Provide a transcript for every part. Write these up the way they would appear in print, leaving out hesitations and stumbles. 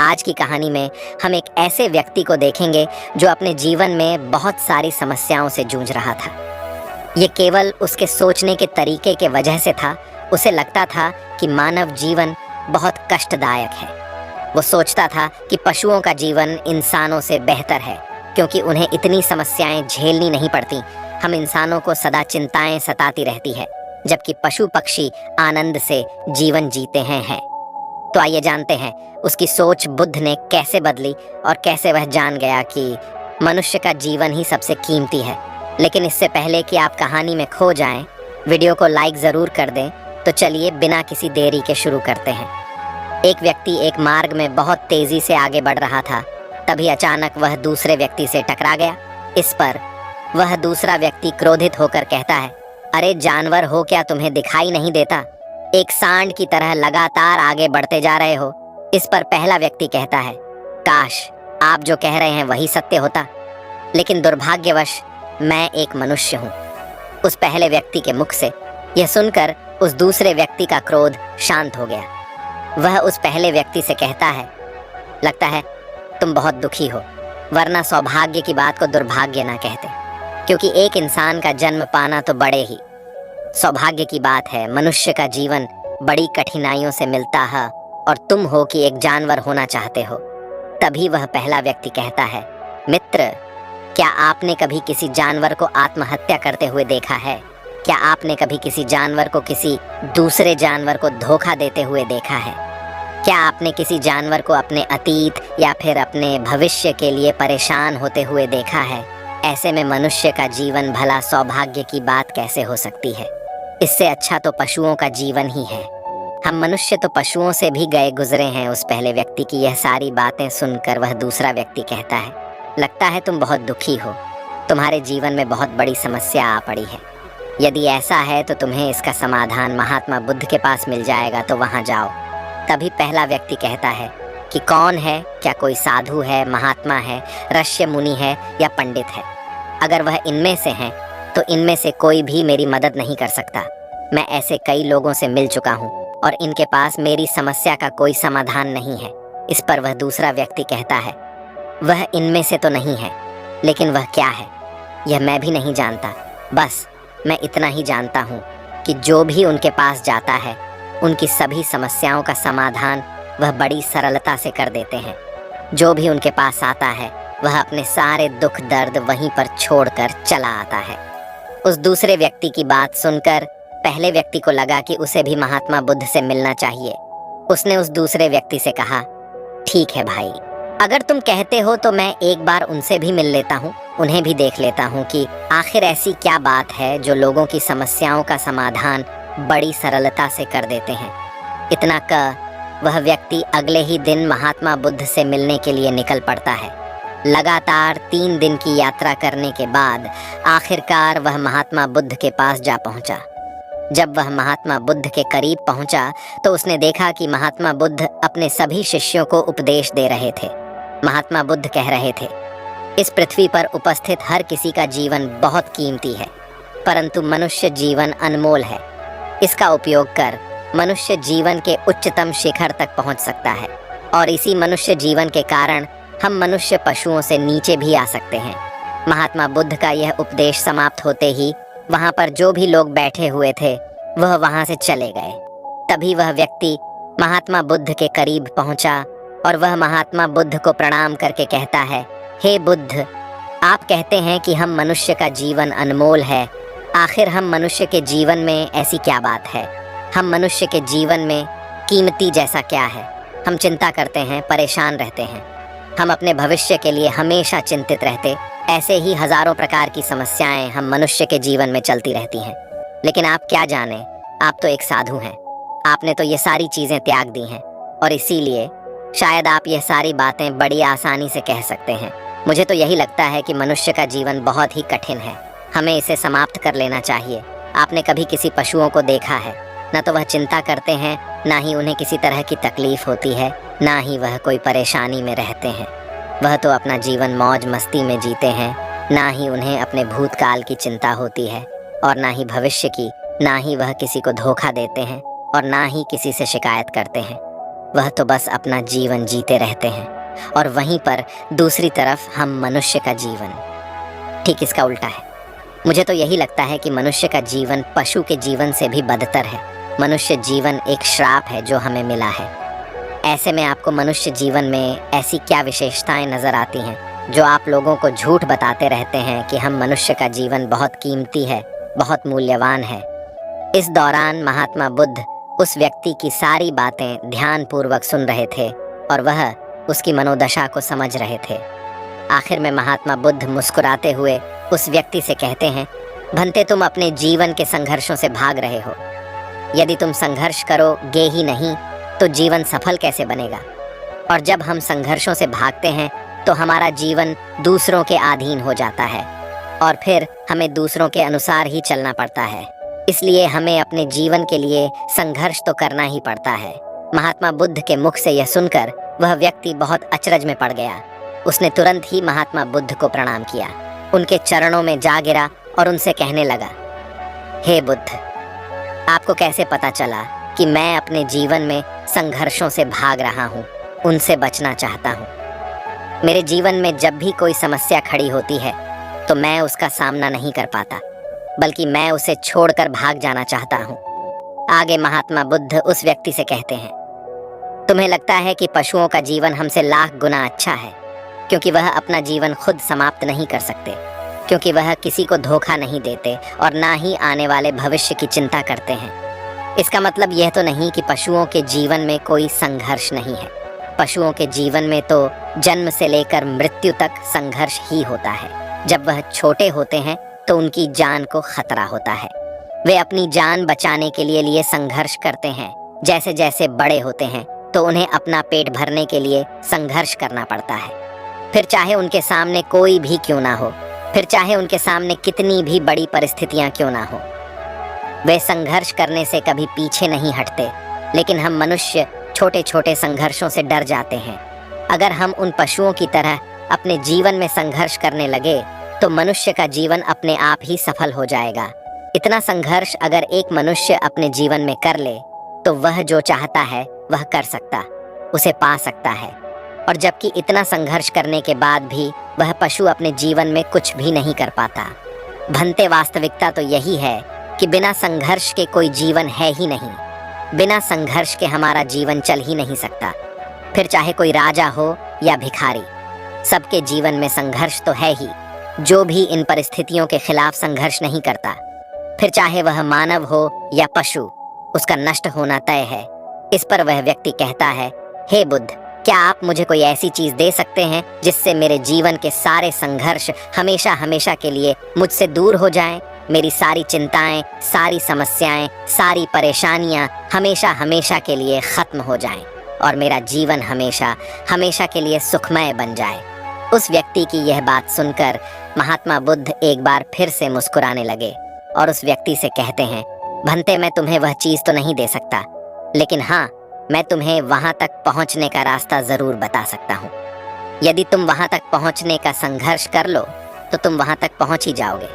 आज की कहानी में हम एक ऐसे व्यक्ति को देखेंगे जो अपने जीवन में बहुत सारी समस्याओं से जूझ रहा था। ये केवल उसके सोचने के तरीके के वजह से था। उसे लगता था कि मानव जीवन बहुत कष्टदायक है। वो सोचता था कि पशुओं का जीवन इंसानों से बेहतर है, क्योंकि उन्हें इतनी समस्याएं झेलनी नहीं पड़ती। हम इंसानों को सदा चिंताएं सताती रहती है, जबकि पशु पक्षी आनंद से जीवन जीते हैं। तो आइए जानते हैं उसकी सोच बुद्ध ने कैसे बदली और कैसे वह जान गया कि मनुष्य का जीवन ही सबसे कीमती है। लेकिन इससे पहले कि आप कहानी में खो जाएं, वीडियो को लाइक ज़रूर कर दें। तो चलिए बिना किसी देरी के शुरू करते हैं। एक व्यक्ति एक मार्ग में बहुत तेज़ी से आगे बढ़ रहा था। तभी अचानक वह दूसरे व्यक्ति से टकरा गया। इस पर वह दूसरा व्यक्ति क्रोधित होकर कहता है, अरे जानवर हो क्या, तुम्हें दिखाई नहीं देता? एक सांड की तरह लगातार आगे बढ़ते जा रहे हो। इस पर पहला व्यक्ति कहता है, काश आप जो कह रहे हैं वही सत्य होता, लेकिन दुर्भाग्यवश मैं एक मनुष्य हूँ। उस पहले व्यक्ति के मुख से यह सुनकर उस दूसरे व्यक्ति का क्रोध शांत हो गया। वह उस पहले व्यक्ति से कहता है, लगता है तुम बहुत दुखी हो, वरना सौभाग्य की बात को दुर्भाग्य ना कहते, क्योंकि एक इंसान का जन्म पाना तो बड़े ही सौभाग्य की बात है। मनुष्य का जीवन बड़ी कठिनाइयों से मिलता है और तुम हो कि एक जानवर होना चाहते हो। तभी वह पहला व्यक्ति कहता है, मित्र, क्या आपने कभी किसी जानवर को आत्महत्या करते हुए देखा है? क्या आपने कभी किसी जानवर को किसी दूसरे जानवर को धोखा देते हुए देखा है? क्या आपने किसी जानवर को अपने अतीत या फिर अपने भविष्य के लिए परेशान होते हुए देखा है? ऐसे में मनुष्य का जीवन भला सौभाग्य की बात कैसे हो सकती है? इससे अच्छा तो पशुओं का जीवन ही है। हम मनुष्य तो पशुओं से भी गए गुजरे हैं। उस पहले व्यक्ति की यह सारी बातें सुनकर वह दूसरा व्यक्ति कहता है, लगता है तुम बहुत दुखी हो, तुम्हारे जीवन में बहुत बड़ी समस्या आ पड़ी है। यदि ऐसा है तो तुम्हें इसका समाधान महात्मा बुद्ध के पास मिल जाएगा, तो वहाँ जाओ। तभी पहला व्यक्ति कहता है कि कौन है? क्या कोई साधु है, महात्मा है, ऋषि मुनि है या पंडित है? अगर वह इनमें से हैं तो इनमें से कोई भी मेरी मदद नहीं कर सकता। मैं ऐसे कई लोगों से मिल चुका हूँ और इनके पास मेरी समस्या का कोई समाधान नहीं है। इस पर वह दूसरा व्यक्ति कहता है, वह इनमें से तो नहीं है, लेकिन वह क्या है यह मैं भी नहीं जानता। बस मैं इतना ही जानता हूँ कि जो भी उनके पास जाता है उनकी सभी समस्याओं का समाधान वह बड़ी सरलता से कर देते हैं। जो भी उनके पास आता है वह अपने सारे दुख दर्द वहीं पर छोड़कर चला आता है। उस दूसरे व्यक्ति की बात सुनकर पहले व्यक्ति को लगा कि उसे भी महात्मा बुद्ध से मिलना चाहिए। उसने उस दूसरे व्यक्ति से कहा, ठीक है भाई, अगर तुम कहते हो तो मैं एक बार उनसे भी मिल लेता हूँ, उन्हें भी देख लेता हूँ कि आखिर ऐसी क्या बात है जो लोगों की समस्याओं का समाधान बड़ी सरलता से कर देते हैं। इतना कह वह व्यक्ति अगले ही दिन महात्मा बुद्ध से मिलने के लिए निकल पड़ता है। लगातार 3 दिन की यात्रा करने के बाद आखिरकार वह महात्मा बुद्ध के पास जा पहुंचा। जब वह महात्मा बुद्ध के करीब पहुंचा तो उसने देखा कि महात्मा बुद्ध अपने सभी शिष्यों को उपदेश दे रहे थे। महात्मा बुद्ध कह रहे थे, इस पृथ्वी पर उपस्थित हर किसी का जीवन बहुत कीमती है, परंतु मनुष्य जीवन अनमोल है। इसका उपयोग कर मनुष्य जीवन के उच्चतम शिखर तक पहुंच सकता है, और इसी मनुष्य जीवन के कारण हम मनुष्य पशुओं से नीचे भी आ सकते हैं। महात्मा बुद्ध का यह उपदेश समाप्त होते ही वहां पर जो भी लोग बैठे हुए थे वह वहां से चले गए। तभी वह व्यक्ति महात्मा बुद्ध के करीब पहुंचा और वह महात्मा बुद्ध को प्रणाम करके कहता है, हे बुद्ध, आप कहते हैं कि हम मनुष्य का जीवन अनमोल है। आखिर हम मनुष्य के जीवन में ऐसी क्या बात है? हम मनुष्य के जीवन में कीमती जैसा क्या है? हम चिंता करते हैं, परेशान रहते हैं, हम अपने भविष्य के लिए हमेशा चिंतित रहते। ऐसे ही हजारों प्रकार की समस्याएं हम मनुष्य के जीवन में चलती रहती हैं। लेकिन आप क्या जाने, आप तो एक साधु हैं, आपने तो ये सारी चीज़ें त्याग दी हैं, और इसीलिए शायद आप ये सारी बातें बड़ी आसानी से कह सकते हैं। मुझे तो यही लगता है कि मनुष्य का जीवन बहुत ही कठिन है, हमें इसे समाप्त कर लेना चाहिए। आपने कभी किसी पशुओं को देखा है? न तो वह चिंता करते हैं, ना ही उन्हें किसी तरह की तकलीफ होती है, ना ही वह कोई परेशानी में रहते हैं। वह तो अपना जीवन मौज मस्ती में जीते हैं, ना ही उन्हें अपने भूतकाल की चिंता होती है और ना ही भविष्य की। ना ही वह किसी को धोखा देते हैं और ना ही किसी से शिकायत करते हैं। वह तो बस अपना जीवन जीते रहते हैं, और वहीं पर दूसरी तरफ हम मनुष्य का जीवन ठीक इसका उल्टा है। मुझे तो यही लगता है कि मनुष्य का जीवन पशु के जीवन से भी बदतर है। मनुष्य जीवन एक श्राप है जो हमें मिला है। ऐसे में आपको मनुष्य जीवन में ऐसी क्या विशेषताएं नजर आती हैं जो आप लोगों को झूठ बताते रहते हैं कि हम मनुष्य का जीवन बहुत कीमती है, बहुत मूल्यवान है। इस दौरान महात्मा बुद्ध उस व्यक्ति की सारी बातें ध्यानपूर्वक सुन रहे थे और वह उसकी मनोदशा को समझ रहे थे। आखिर में महात्मा बुद्ध मुस्कुराते हुए उस व्यक्ति से कहते हैं, भंते, तुम अपने जीवन के संघर्षों से भाग रहे हो। यदि तुम संघर्ष करोगे ही नहीं तो जीवन सफल कैसे बनेगा? और जब हम संघर्षों से भागते हैं तो हमारा जीवन दूसरों के अधीन हो जाता है और फिर हमें दूसरों के अनुसार ही चलना पड़ता है। इसलिए हमें अपने जीवन के लिए संघर्ष तो करना ही पड़ता है। महात्मा बुद्ध के मुख से यह सुनकर वह व्यक्ति बहुत अचरज में पड़ गया। उसने तुरंत ही महात्मा बुद्ध को प्रणाम किया, उनके चरणों में जा गिरा और उनसे कहने लगा, हे बुद्ध, आपको कैसे पता चला कि मैं अपने जीवन में संघर्षों से भाग रहा हूँ, उनसे बचना चाहता हूँ? मेरे जीवन में जब भी कोई समस्या खड़ी होती है तो मैं उसका सामना नहीं कर पाता, बल्कि मैं उसे छोड़कर भाग जाना चाहता हूँ। आगे महात्मा बुद्ध उस व्यक्ति से कहते हैं, तुम्हें लगता है कि पशुओं का जीवन हमसे लाख गुना अच्छा है, क्योंकि वह अपना जीवन खुद समाप्त नहीं कर सकते, क्योंकि वह किसी को धोखा नहीं देते और ना ही आने वाले भविष्य की चिंता करते हैं। इसका मतलब यह तो नहीं कि पशुओं के जीवन में कोई संघर्ष नहीं है। पशुओं के जीवन में तो जन्म से लेकर मृत्यु तक संघर्ष ही होता है। जब वह छोटे होते हैं तो उनकी जान को खतरा होता है। वे अपनी जान बचाने के लिए संघर्ष करते हैं। जैसे जैसे बड़े होते हैं तो उन्हें अपना पेट भरने के लिए संघर्ष करना पड़ता है। फिर चाहे उनके सामने कोई भी क्यों ना हो, फिर चाहे उनके सामने कितनी भी बड़ी परिस्थितियां क्यों ना हो, वे संघर्ष करने से कभी पीछे नहीं हटते। लेकिन हम मनुष्य छोटे छोटे संघर्षों से डर जाते हैं। अगर हम उन पशुओं की तरह अपने जीवन में संघर्ष करने लगे तो मनुष्य का जीवन अपने आप ही सफल हो जाएगा। इतना संघर्ष अगर एक मनुष्य अपने जीवन में कर ले तो वह जो चाहता है वह कर सकता, उसे पा सकता है। और जबकि इतना संघर्ष करने के बाद भी वह पशु अपने जीवन में कुछ भी नहीं कर पाता। भंते, वास्तविकता तो यही है कि बिना संघर्ष के कोई जीवन है ही नहीं। बिना संघर्ष के हमारा जीवन चल ही नहीं सकता। फिर चाहे कोई राजा हो या भिखारी, सबके जीवन में संघर्ष तो है ही। जो भी इन परिस्थितियों के खिलाफ संघर्ष नहीं करता, फिर चाहे वह मानव हो या पशु, उसका नष्ट होना तय है। इस पर वह व्यक्ति कहता है, हे बुद्ध, क्या आप मुझे कोई ऐसी चीज दे सकते हैं जिससे मेरे जीवन के सारे संघर्ष हमेशा हमेशा के लिए मुझसे दूर हो जाएं? मेरी सारी चिंताएं, सारी समस्याएं, सारी परेशानियां हमेशा हमेशा के लिए खत्म हो जाएं और मेरा जीवन हमेशा हमेशा के लिए सुखमय बन जाए। उस व्यक्ति की यह बात सुनकर महात्मा बुद्ध एक बार फिर से मुस्कुराने लगे और उस व्यक्ति से कहते हैं, भंते, मैं तुम्हें वह चीज तो नहीं दे सकता, लेकिन हाँ, मैं तुम्हें वहां तक पहुंचने का रास्ता जरूर बता सकता हूँ। यदि तुम वहां तक पहुंचने का संघर्ष कर लो तो तुम वहां तक पहुंच ही जाओगे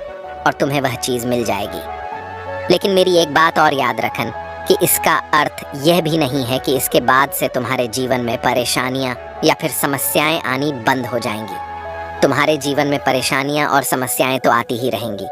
और तुम्हें वह चीज मिल जाएगी। लेकिन मेरी एक बात और याद रखन कि इसका अर्थ यह भी नहीं है कि इसके बाद से तुम्हारे जीवन में परेशानियां या फिर समस्याएं आनी बंद हो जाएंगी। तुम्हारे जीवन में परेशानियां और समस्याएं तो आती ही रहेंगी,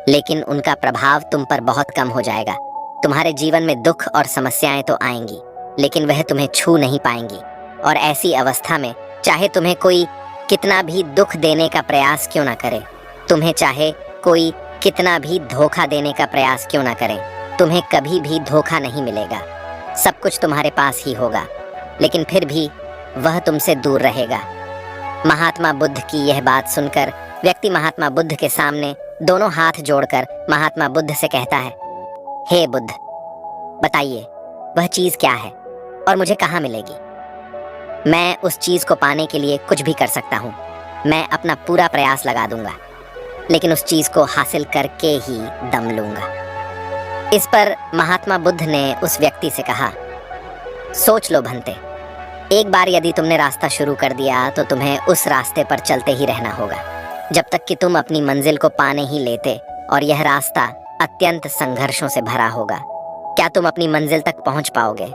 लेकिन उनका प्रभाव तुम पर बहुत कम हो जाएगा। तुम्हारे जीवन में दुख और समस्याएं तो आएंगी, लेकिन वह तुम्हें छू नहीं पाएंगी। और ऐसी अवस्था में चाहे तुम्हें कोई कितना भी दुख देने का प्रयास क्यों ना करे, तुम्हें चाहे कोई कितना भी धोखा देने का प्रयास क्यों ना करें, तुम्हें कभी भी धोखा नहीं मिलेगा। सब कुछ तुम्हारे पास ही होगा, लेकिन फिर भी वह तुमसे दूर रहेगा। महात्मा बुद्ध की यह बात सुनकर व्यक्ति महात्मा बुद्ध के सामने दोनों हाथ जोड़कर महात्मा बुद्ध से कहता है, हे बुद्ध, बताइए वह चीज क्या है और मुझे कहाँ मिलेगी? मैं उस चीज को पाने के लिए कुछ भी कर सकता हूँ। मैं अपना पूरा प्रयास लगा दूंगा, लेकिन उस चीज को हासिल करके ही दम लूंगा। इस पर महात्मा बुद्ध ने उस व्यक्ति से कहा, सोच लो भंते, एक बार यदि तुमने रास्ता शुरू कर दिया तो तुम्हें उस रास्ते पर चलते ही रहना होगा जब तक कि तुम अपनी मंजिल को पाने ही लेते, और यह रास्ता अत्यंत संघर्षों से भरा होगा। क्या तुम अपनी मंजिल तक पहुंच पाओगे?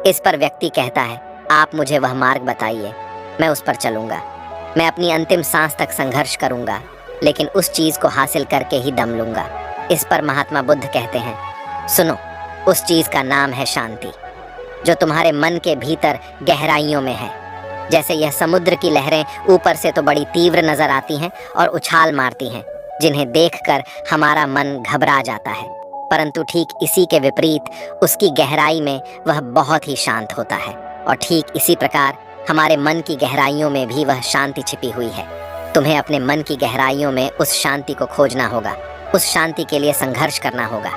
इस पर व्यक्ति कहता है, आप मुझे वह मार्ग बताइए, मैं उस पर चलूंगा। मैं अपनी अंतिम सांस तक संघर्ष करूंगा, लेकिन उस चीज को हासिल करके ही दम लूंगा। इस पर महात्मा बुद्ध कहते हैं, सुनो, उस चीज का नाम है शांति, जो तुम्हारे मन के भीतर गहराइयों में है। जैसे यह समुद्र की लहरें ऊपर से तो बड़ी तीव्र नजर आती हैं और उछाल मारती हैं, जिन्हें देखकर हमारा मन घबरा जाता है, परंतु ठीक इसी के विपरीत उसकी गहराई में वह बहुत ही शांत होता है। और ठीक इसी प्रकार हमारे मन की गहराइयों में भी वह शांति छिपी हुई है। तुम्हें अपने मन की गहराइयों में उस शांति को खोजना होगा, उस शांति के लिए संघर्ष करना होगा।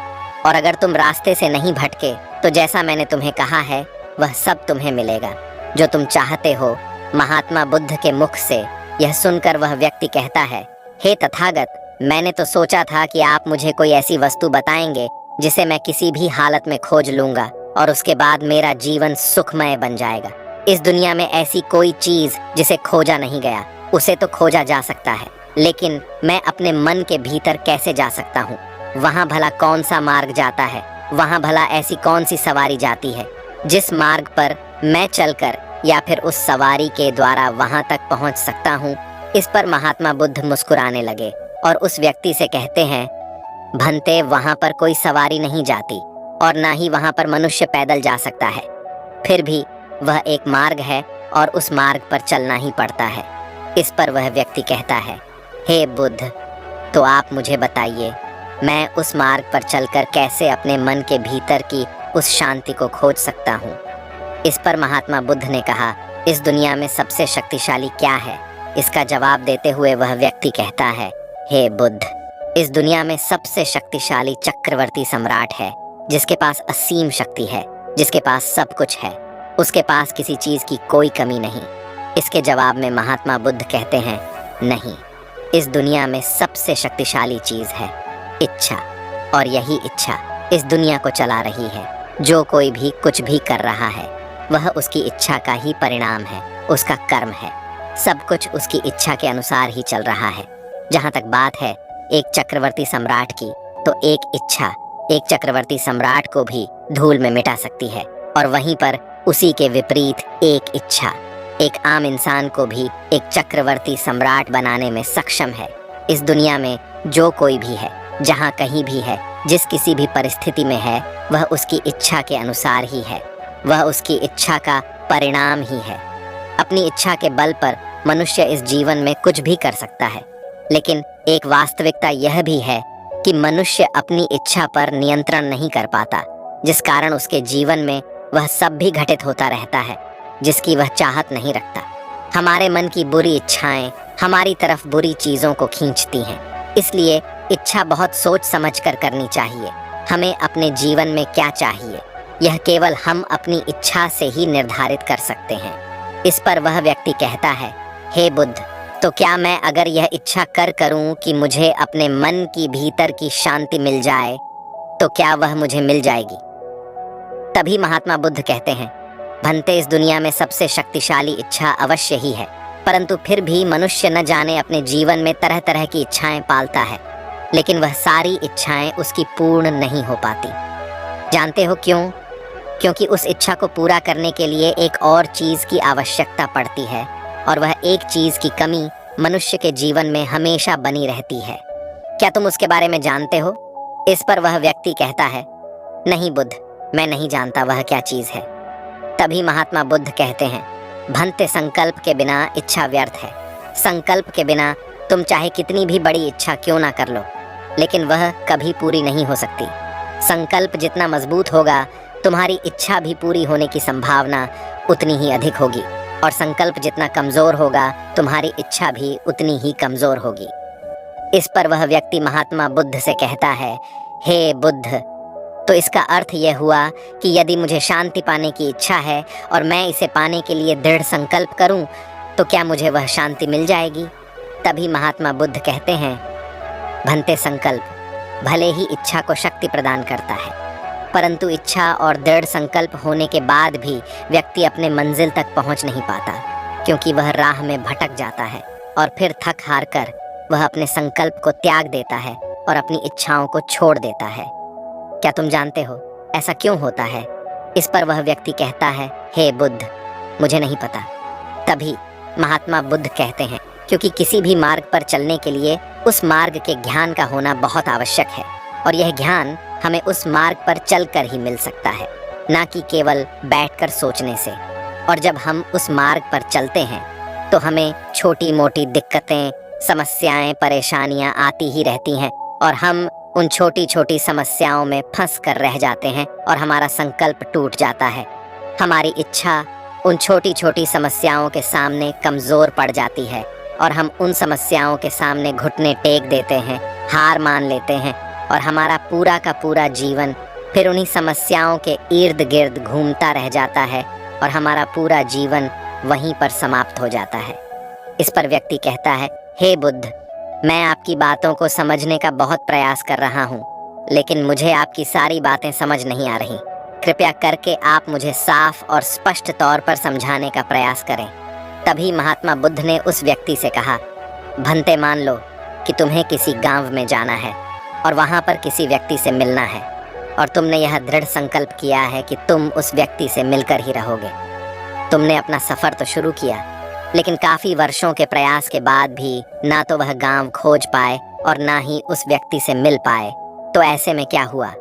और अगर तुम रास्ते से नहीं भटके तो जैसा मैंने तुम्हें कहा है वह सब तुम्हें मिलेगा जो तुम चाहते हो। महात्मा बुद्ध के मुख से यह सुनकर वह व्यक्ति कहता है, हे तथागत, मैंने तो सोचा था कि आप मुझे कोई ऐसी वस्तु बताएंगे जिसे मैं किसी भी हालत में खोज लूंगा और उसके बाद मेरा जीवन सुखमय बन जाएगा। इस दुनिया में ऐसी कोई चीज जिसे खोजा नहीं गया, उसे तो खोजा जा सकता है, लेकिन मैं अपने मन के भीतर कैसे जा सकता हूँ? वहाँ भला कौन सा मार्ग जाता है? वहाँ भला ऐसी कौन सी सवारी जाती है जिस मार्ग पर मैं चलकर या फिर उस सवारी के द्वारा वहाँ तक पहुँच सकता हूँ? इस पर महात्मा बुद्ध मुस्कुराने लगे और उस व्यक्ति से कहते हैं, भंते, वहाँ पर कोई सवारी नहीं जाती और ना ही वहाँ पर मनुष्य पैदल जा सकता है। फिर भी वह एक मार्ग है और उस मार्ग पर चलना ही पड़ता है। इस पर वह व्यक्ति कहता है, हे बुद्ध, तो आप मुझे बताइए, मैं उस मार्ग पर चलकर कैसे अपने मन के भीतर की उस शांति को खोज सकता हूँ? इस पर महात्मा बुद्ध ने कहा, इस दुनिया में सबसे शक्तिशाली क्या है? इसका जवाब देते हुए वह व्यक्ति कहता है, हे बुद्ध, इस दुनिया में सबसे शक्तिशाली चक्रवर्ती सम्राट है, जिसके पास असीम शक्ति है, जिसके पास सब कुछ है, उसके पास किसी चीज की कोई कमी नहीं। इसके जवाब में महात्मा बुद्ध कहते हैं, नहीं, इस दुनिया में सबसे शक्तिशाली चीज है इच्छा, और यही इच्छा इस दुनिया को चला रही है। जो कोई भी कुछ भी कर रहा है वह उसकी इच्छा का ही परिणाम है, उसका कर्म है। सब कुछ उसकी इच्छा के अनुसार ही चल रहा है। जहाँ तक बात है एक चक्रवर्ती सम्राट की, तो एक इच्छा एक चक्रवर्ती सम्राट को भी धूल में मिटा सकती है, और वहीं पर उसी के विपरीत एक इच्छा एक आम इंसान को भी एक चक्रवर्ती सम्राट बनाने में सक्षम है। इस दुनिया में जो कोई भी है, जहाँ कहीं भी है, जिस किसी भी परिस्थिति में है, वह उसकी इच्छा के अनुसार ही है, वह उसकी इच्छा का परिणाम ही है। अपनी इच्छा के बल पर मनुष्य इस जीवन में कुछ भी कर सकता है, लेकिन एक वास्तविकता यह भी है कि मनुष्य अपनी इच्छा पर नियंत्रण नहीं कर पाता, जिस कारण उसके जीवन में वह सब भी घटित होता रहता है जिसकी वह चाहत नहीं रखता। हमारे मन की बुरी इच्छाएं हमारी तरफ बुरी चीजों को खींचती हैं, इसलिए इच्छा बहुत सोच समझ कर करनी चाहिए। हमें अपने जीवन में क्या चाहिए, यह केवल हम अपनी इच्छा से ही निर्धारित कर सकते हैं। इस पर वह व्यक्ति कहता है, हे बुद्ध, तो क्या मैं अगर यह इच्छा करूं कि मुझे अपने मन की भीतर की शांति मिल जाए, तो क्या वह मुझे मिल जाएगी? तभी महात्मा बुद्ध कहते हैं, भंते, इस दुनिया में सबसे शक्तिशाली इच्छा अवश्य ही है, परंतु फिर भी मनुष्य न जाने अपने जीवन में तरह तरह की इच्छाएं पालता है, लेकिन वह सारी इच्छाएं उसकी पूर्ण नहीं हो पाती। जानते हो क्यों? क्योंकि उस इच्छा को पूरा करने के लिए एक और चीज की आवश्यकता पड़ती है, और वह एक चीज की कमी मनुष्य के जीवन में हमेशा बनी रहती है। क्या तुम उसके बारे में जानते हो? इस पर वह व्यक्ति कहता है, नहीं बुद्ध, मैं नहीं जानता वह क्या चीज है। तभी महात्मा बुद्ध कहते हैं, भंते, संकल्प के बिना इच्छा व्यर्थ है। संकल्प के बिना तुम चाहे कितनी भी बड़ी इच्छा क्यों ना कर लो, लेकिन वह कभी पूरी नहीं हो सकती। संकल्प जितना मजबूत होगा, तुम्हारी इच्छा भी पूरी होने की संभावना उतनी ही अधिक होगी, और संकल्प जितना कमजोर होगा, तुम्हारी इच्छा भी उतनी ही कमजोर होगी। इस पर वह व्यक्ति महात्मा बुद्ध से कहता है, हे बुद्ध, तो इसका अर्थ यह हुआ कि यदि मुझे शांति पाने की इच्छा है और मैं इसे पाने के लिए दृढ़ संकल्प करूं, तो क्या मुझे वह शांति मिल जाएगी? तभी महात्मा बुद्ध कहते हैं, भंते, संकल्प भले ही इच्छा को शक्ति प्रदान करता है, परंतु इच्छा और दृढ़ संकल्प होने के बाद भी व्यक्ति अपने मंजिल तक पहुंच नहीं पाता, क्योंकि वह राह में भटक जाता है और फिर थक हार कर वह अपने संकल्प को त्याग देता है और अपनी इच्छाओं को छोड़ देता है। क्या तुम जानते हो ऐसा क्यों होता है? इस पर वह व्यक्ति कहता है, हे बुद्ध, मुझे नहीं पता। तभी महात्मा बुद्ध कहते हैं, क्योंकि किसी भी मार्ग पर चलने के लिए उस मार्ग के ज्ञान का होना बहुत आवश्यक है, और यह ज्ञान हमें उस मार्ग पर चलकर ही मिल सकता है, ना कि केवल बैठकर सोचने से। और जब हम उस मार्ग पर चलते हैं तो हमें छोटी मोटी दिक्कतें, समस्याएं, परेशानियां आती ही रहती हैं, और हम उन छोटी छोटी समस्याओं में फंस कर रह जाते हैं और हमारा संकल्प टूट जाता है। हमारी इच्छा उन छोटी छोटी समस्याओं के सामने कमज़ोर पड़ जाती है, और हम उन समस्याओं के सामने घुटने टेक देते हैं, हार मान लेते हैं, और हमारा पूरा का पूरा जीवन फिर उन्हीं समस्याओं के इर्द गिर्द घूमता रह जाता है, और हमारा पूरा जीवन वहीं पर समाप्त हो जाता है। इस पर व्यक्ति कहता है, हे बुद्ध, मैं आपकी बातों को समझने का बहुत प्रयास कर रहा हूँ, लेकिन मुझे आपकी सारी बातें समझ नहीं आ रही। कृपया करके आप मुझे साफ और स्पष्ट तौर पर समझाने का प्रयास करें। तभी महात्मा बुद्ध ने उस व्यक्ति से कहा, भंते, मान लो कि तुम्हें किसी गांव में जाना है और वहाँ पर किसी व्यक्ति से मिलना है, और तुमने यह दृढ़ संकल्प किया है कि तुम उस व्यक्ति से मिलकर ही रहोगे। तुमने अपना सफ़र तो शुरू किया, लेकिन काफ़ी वर्षों के प्रयास के बाद भी ना तो वह गांव खोज पाए और ना ही उस व्यक्ति से मिल पाए। तो ऐसे में क्या हुआ?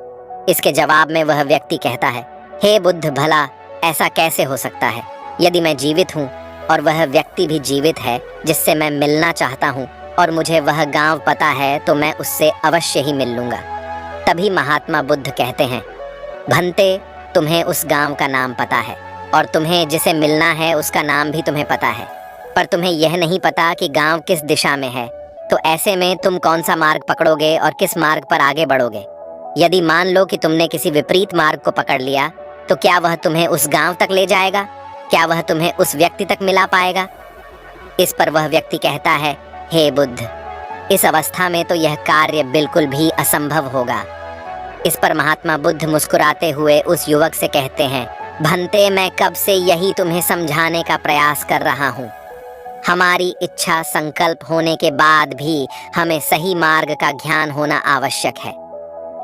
इसके जवाब में वह व्यक्ति कहता है, हे बुद्ध, भला ऐसा कैसे हो सकता है? यदि मैं जीवित हूँ और वह व्यक्ति भी जीवित है जिससे मैं मिलना चाहता हूँ, और मुझे वह गांव पता है, तो मैं उससे अवश्य ही मिल लूँगा। तभी महात्मा बुद्ध कहते हैं, भंते, तुम्हें उस गांव का नाम पता है, और तुम्हें जिसे मिलना है उसका नाम भी तुम्हें पता है, पर तुम्हें यह नहीं पता कि गांव किस दिशा में है। तो ऐसे में तुम कौन सा मार्ग पकड़ोगे और किस मार्ग पर आगे बढ़ोगे? यदि मान लो कि तुमने किसी विपरीत मार्ग को पकड़ लिया, तो क्या वह तुम्हें उस गांव तक ले जाएगा? क्या वह तुम्हें उस व्यक्ति तक मिला पाएगा? इस पर वह व्यक्ति कहता है, हे बुद्ध, इस अवस्था में तो यह कार्य बिल्कुल भी असंभव होगा। इस पर महात्मा बुद्ध मुस्कुराते हुए उस युवक से कहते हैं, भंते, मैं कब से यही तुम्हें समझाने का प्रयास कर रहा हूँ। हमारी इच्छा संकल्प होने के बाद भी हमें सही मार्ग का ज्ञान होना आवश्यक है।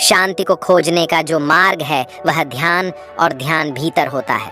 शांति को खोजने का जो मार्ग है वह ध्यान, और ध्यान भीतर होता है,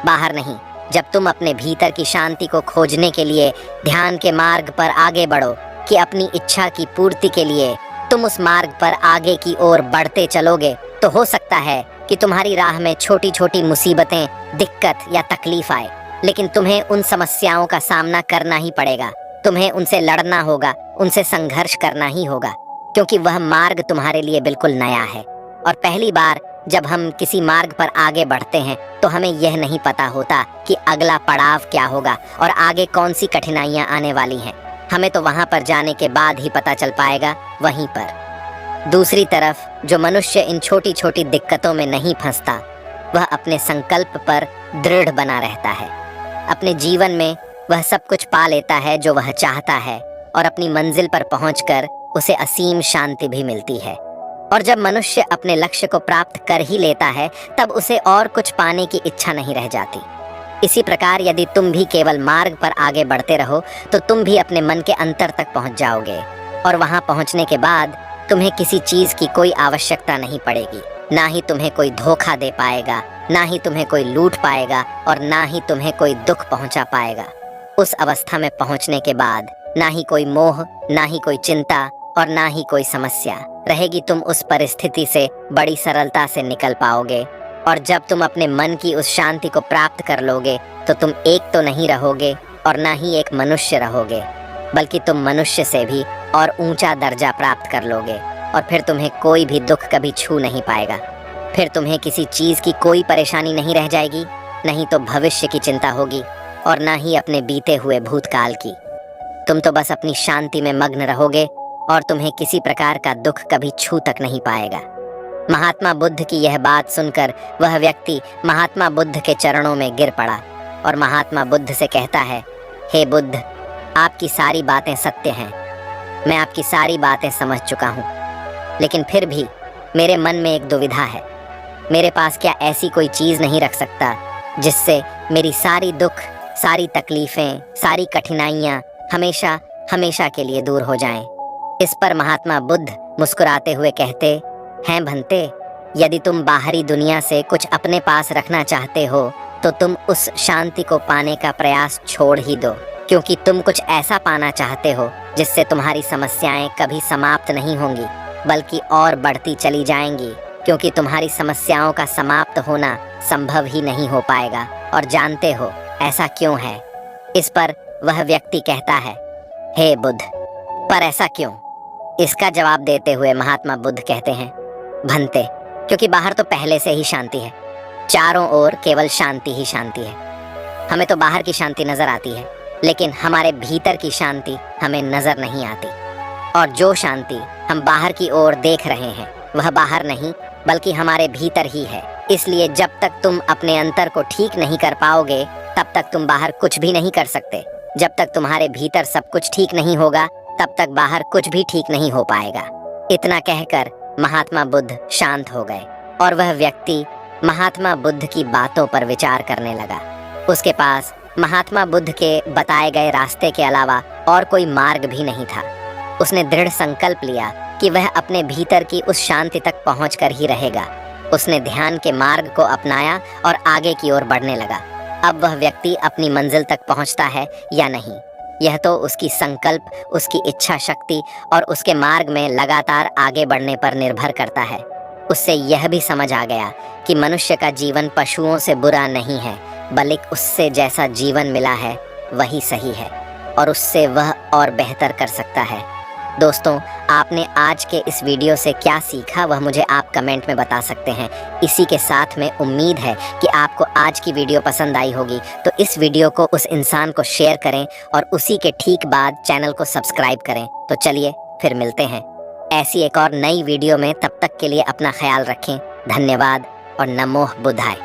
बाहर नहीं। जब तुम अपने भीतर की शांति को खोजने के लिए ध्यान के मार्ग पर आगे बढ़ो कि अपनी इच्छा की पूर्ति के लिए तुम उस मार्ग पर आगे की ओर बढ़ते चलोगे, तो हो सकता है कि तुम्हारी राह में छोटी छोटी मुसीबतें, दिक्कत या तकलीफ आए, लेकिन तुम्हें उन समस्याओं का सामना करना ही पड़ेगा। तुम्हें उनसे लड़ना होगा, उनसे संघर्ष करना ही होगा, क्योंकि वह मार्ग तुम्हारे लिए बिल्कुल नया है। और पहली बार जब हम किसी मार्ग पर आगे बढ़ते हैं तो हमें यह नहीं पता होता कि अगला पड़ाव क्या होगा और आगे कौन सी कठिनाइयां आने वाली हैं। हमें तो वहां पर जाने के बाद ही पता चल पाएगा। वहीं पर दूसरी तरफ जो मनुष्य इन छोटी छोटी दिक्कतों में नहीं फंसता, वह अपने संकल्प पर दृढ़ बना रहता है। अपने जीवन में वह सब कुछ पा लेता है जो वह चाहता है, और अपनी मंजिल पर पहुंचकर उसे असीम शांति भी मिलती है। और जब मनुष्य अपने लक्ष्य को प्राप्त कर ही लेता है, तब उसे और कुछ पाने की इच्छा नहीं रह जाती। इसी प्रकार यदि तुम भी केवल मार्ग पर आगे बढ़ते रहो, तो तुम भी अपने मन के अंतर तक पहुंच जाओगे, और वहां पहुंचने के बाद तुम्हें किसी चीज की कोई आवश्यकता नहीं पड़ेगी। ना ही तुम्हें कोई धोखा दे पाएगा, ना ही तुम्हें कोई लूट पाएगा, और ना ही तुम्हें कोई दुख पहुंचा पाएगा। उस अवस्था में पहुंचने के बाद ना ही कोई मोह, ना ही कोई चिंता, और ना ही कोई समस्या रहेगी। तुम उस परिस्थिति से बड़ी सरलता से निकल पाओगे, और जब तुम अपने मन की उस शांति को प्राप्त कर लोगे, तो तुम एक तो नहीं रहोगे और ना ही एक मनुष्य रहोगे, बल्कि तुम मनुष्य से भी और ऊंचा दर्जा प्राप्त कर लोगे। और फिर तुम्हें कोई भी दुख कभी छू नहीं पाएगा। फिर तुम्हें किसी चीज़ की कोई परेशानी नहीं रह जाएगी, नहीं तो भविष्य की चिंता होगी, और ना ही अपने बीते हुए भूतकाल की। तुम तो बस अपनी शांति में मग्न रहोगे, और तुम्हें किसी प्रकार का दुख कभी छू तक नहीं पाएगा। महात्मा बुद्ध की यह बात सुनकर वह व्यक्ति महात्मा बुद्ध के चरणों में गिर पड़ा, और महात्मा बुद्ध से कहता है, हे बुद्ध, आपकी सारी बातें सत्य हैं। मैं आपकी सारी बातें समझ चुका हूँ, लेकिन फिर भी मेरे मन में एक दुविधा है। मेरे पास क्या ऐसी कोई चीज़ नहीं रख सकता जिससे मेरी सारी दुख, सारी तकलीफ़ें, सारी कठिनाइयाँ हमेशा हमेशा के लिए दूर हो जाएं। इस पर महात्मा बुद्ध मुस्कुराते हुए कहते हैं, भंते, यदि तुम बाहरी दुनिया से कुछ अपने पास रखना चाहते हो तो तुम उस शांति को पाने का प्रयास छोड़ ही दो, क्योंकि तुम कुछ ऐसा पाना चाहते हो जिससे तुम्हारी समस्याएं कभी समाप्त नहीं होंगी बल्कि और बढ़ती चली जाएंगी, क्योंकि तुम्हारी समस्याओं का समाप्त होना संभव ही नहीं हो पाएगा। और जानते हो ऐसा क्यों है? इस पर वह व्यक्ति कहता है, हे बुद्ध, पर ऐसा क्यों? इसका जवाब देते हुए महात्मा बुद्ध कहते हैं, भंते, क्योंकि बाहर तो पहले से ही शांति है, चारों ओर केवल शांति ही शांति है। हमें तो बाहर की शांति नजर आती है, लेकिन हमारे भीतर की शांति हमें नजर नहीं आती। और जो शांति हम बाहर की ओर देख रहे हैं वह बाहर नहीं बल्कि हमारे भीतर ही है। इसलिए जब तक तुम अपने अंतर को ठीक नहीं कर पाओगे तब तक तुम बाहर कुछ भी नहीं कर सकते। जब तक तुम्हारे भीतर सब कुछ ठीक नहीं होगा तब तक बाहर कुछ भी ठीक नहीं हो पाएगा। इतना कहकर महात्मा बुद्ध शांत हो गए और वह व्यक्ति महात्मा बुद्ध की बातों पर विचार करने लगा। उसके पास महात्मा बुद्ध के बताए गए रास्ते के अलावा और कोई मार्ग भी नहीं था। उसने दृढ़ संकल्प लिया कि वह अपने भीतर की उस शांति तक पहुंचकर ही रहेगा। उसने ध्यान के मार्ग को अपनाया और आगे की ओर बढ़ने लगा। अब वह व्यक्ति अपनी मंजिल तक पहुंचता है या नहीं, यह तो उसकी संकल्प, उसकी इच्छा शक्ति और उसके मार्ग में लगातार आगे बढ़ने पर निर्भर करता है। उससे यह भी समझ आ गया कि मनुष्य का जीवन पशुओं से बुरा नहीं है, बल्कि उससे जैसा जीवन मिला है वही सही है और उससे वह और बेहतर कर सकता है। दोस्तों, आपने आज के इस वीडियो से क्या सीखा वह मुझे आप कमेंट में बता सकते हैं। इसी के साथ में उम्मीद है कि आपको आज की वीडियो पसंद आई होगी, तो इस वीडियो को उस इंसान को शेयर करें और उसी के ठीक बाद चैनल को सब्सक्राइब करें। तो चलिए फिर मिलते हैं ऐसी एक और नई वीडियो में। तब तक के लिए अपना ख्याल रखें। धन्यवाद और नमो बुद्धाय।